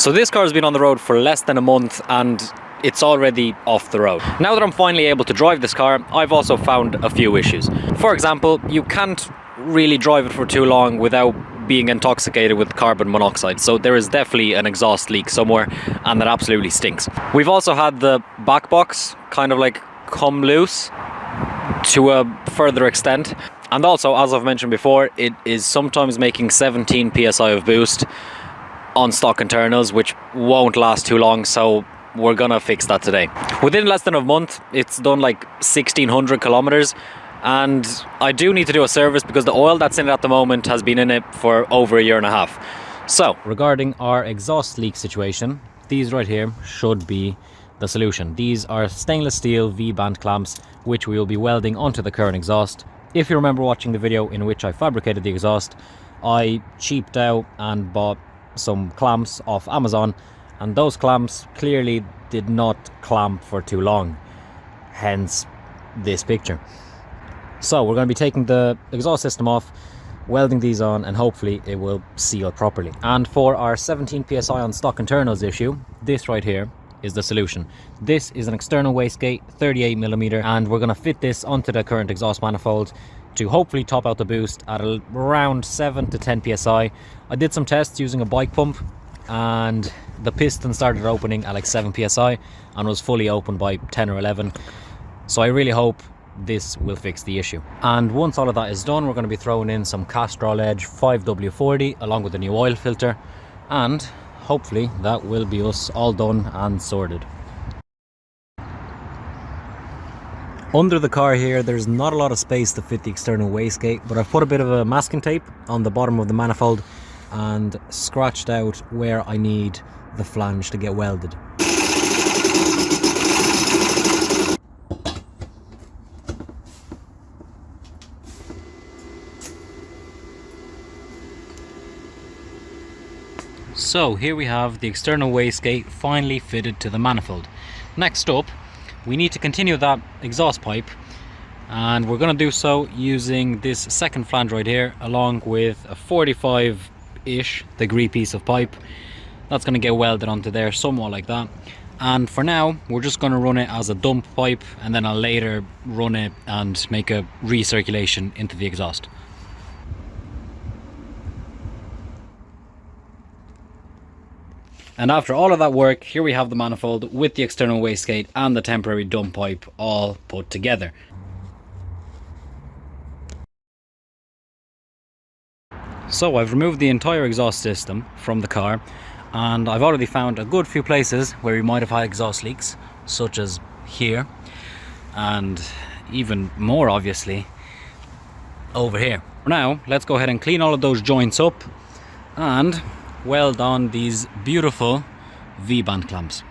So this car has been on the road for less than a month and it's already off the road. Now that I'm finally able to drive this car, I've also found a few issues. For example, you can't really drive it for too long without being intoxicated with carbon monoxide. So there is definitely an exhaust leak somewhere and that absolutely stinks. We've also had the back box kind of like come loose to a further extent. And also, as I've mentioned before, it is sometimes making 17 psi of boost on stock internals, which won't last too long, so we're gonna fix that today. Within less than a month, it's done like 1,600 kilometers, and I do need to do a service because the oil that's in it at the moment has been in it for over a year and a half. So, regarding our exhaust leak situation, these right here should be the solution. These are stainless steel V-band clamps, which we will be welding onto the current exhaust. If you remember watching the video in which I fabricated the exhaust, I cheaped out and bought some clamps off Amazon, and those clamps clearly did not clamp for too long, hence this picture. So we're going to be taking the exhaust system off, welding these on, and hopefully it will seal properly. And for our 17 psi on stock internals issue, this right here is the solution. This is an external wastegate, 38mm, and we're going to fit this onto the current exhaust manifold to hopefully top out the boost at around 7 to 10 psi. I did some tests using a bike pump and the piston started opening at like 7 psi and was fully open by 10 or 11. So I really hope this will fix the issue. And once all of that is done, we're going to be throwing in some Castrol Edge 5W40 along with the new oil filter, and hopefully that will be us all done and sorted. Under the car here, there's not a lot of space to fit the external wastegate, but I've put a bit of a masking tape on the bottom of the manifold and scratched out where I need the flange to get welded. So here we have the external wastegate finally fitted to the manifold. Next up, we need to continue that exhaust pipe, and we're going to do so using this second flange right here along with a 45-ish degree piece of pipe. That's going to get welded onto there somewhat like that. And for now, we're just going to run it as a dump pipe, and then I'll later run it and make a recirculation into the exhaust. And after all of that work, here we have the manifold with the external wastegate and the temporary dump pipe all put together. So I've removed the entire exhaust system from the car, and I've already found a good few places where we might have had exhaust leaks, such as here, and even more obviously over here. Now let's go ahead and clean all of those joints up and weld on these beautiful V-band clamps.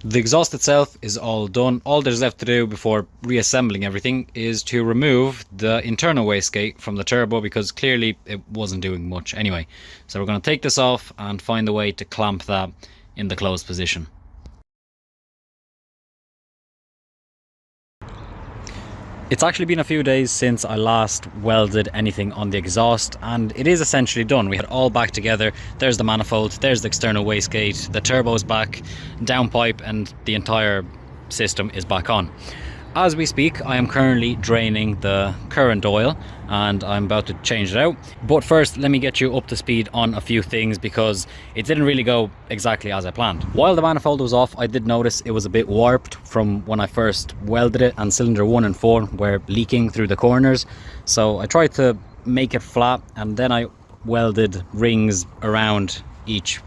The exhaust itself is all done. All there's left to do before reassembling everything is to remove the internal wastegate from the turbo, because clearly it wasn't doing much anyway. So we're going to take this off and find a way to clamp that in the closed position. It's actually been a few days since I last welded anything on the exhaust, and it is essentially done. We had all back together. There's the manifold, there's the external wastegate, the turbo's back, downpipe, and the entire system is back on. As we speak, I am currently draining the current oil and I'm about to change it out. But first, let me get you up to speed on a few things, because it didn't really go exactly as I planned. While the manifold was off, I did notice it was a bit warped from when I first welded it, and cylinder 1 and 4 were leaking through the corners. So I tried to make it flat, and then I welded rings around each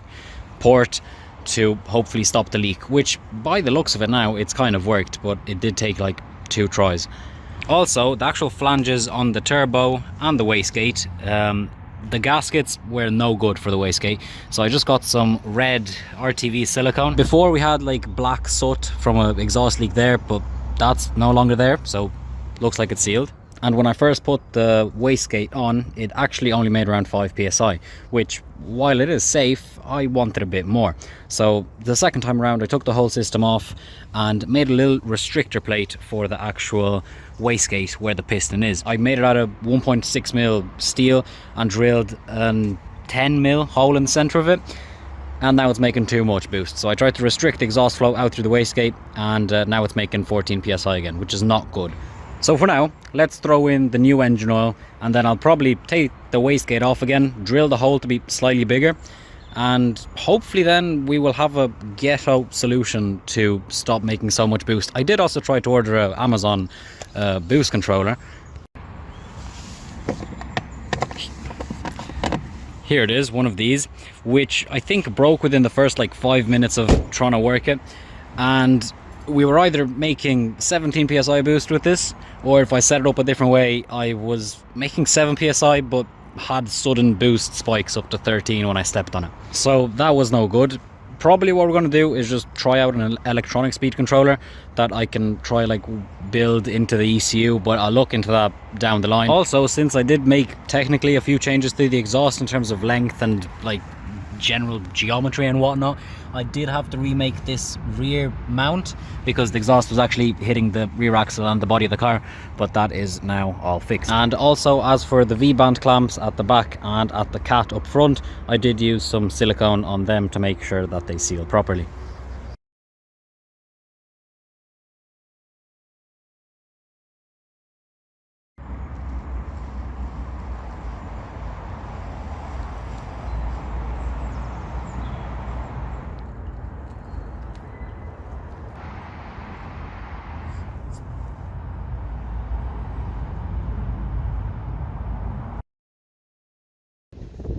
port to hopefully stop the leak, which by the looks of it now, it's kind of worked, but it did take like 2 tries. Also, the actual flanges on the turbo and the wastegate, the gaskets were no good for the wastegate, so I just got some red RTV silicone. Before we had like black soot from an exhaust leak there, but that's no longer there, so looks like it's sealed. And when I first put the wastegate on, it actually only made around 5 psi, which, while it is safe, I wanted a bit more. So the second time around, I took the whole system off and made a little restrictor plate for the actual wastegate where the piston is. I made it out of 1.6mm steel and drilled a 10mm hole in the center of it. And now it's making too much boost. So I tried to restrict the exhaust flow out through the wastegate, and now it's making 14 psi again, which is not good. So for now, let's throw in the new engine oil, and then I'll probably take the wastegate off again, drill the hole to be slightly bigger, and hopefully then we will have a ghetto solution to stop making so much boost. I did also try to order an Amazon boost controller. Here it is, one of these, which I think broke within the first like 5 minutes of trying to work it. And we were either making 17 psi boost with this, or if I set it up a different way, I was making 7 psi but had sudden boost spikes up to 13 when I stepped on it. So that was no good. Probably what we're going to do is just try out an electronic speed controller that I can try like build into the ECU, but I'll look into that down the line. Also, since I did make technically a few changes to the exhaust in terms of length and like general geometry and whatnot, I did have to remake this rear mount because the exhaust was actually hitting the rear axle and the body of the car, but that is now all fixed. And also, as for the V-band clamps at the back and at the cat up front, I did use some silicone on them to make sure that they seal properly.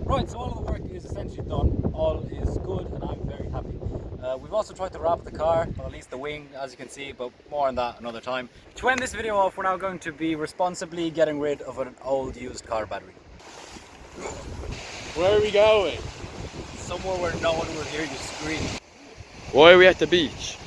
Right, so all of the work is essentially done. All is good and I'm very happy. We've also tried to wrap the car, or at least the wing, as you can see, but more on that another time. To end this video off, we're now going to be responsibly getting rid of an old used car battery. Where are we going? Somewhere where no one will hear you scream. Why are we at the beach?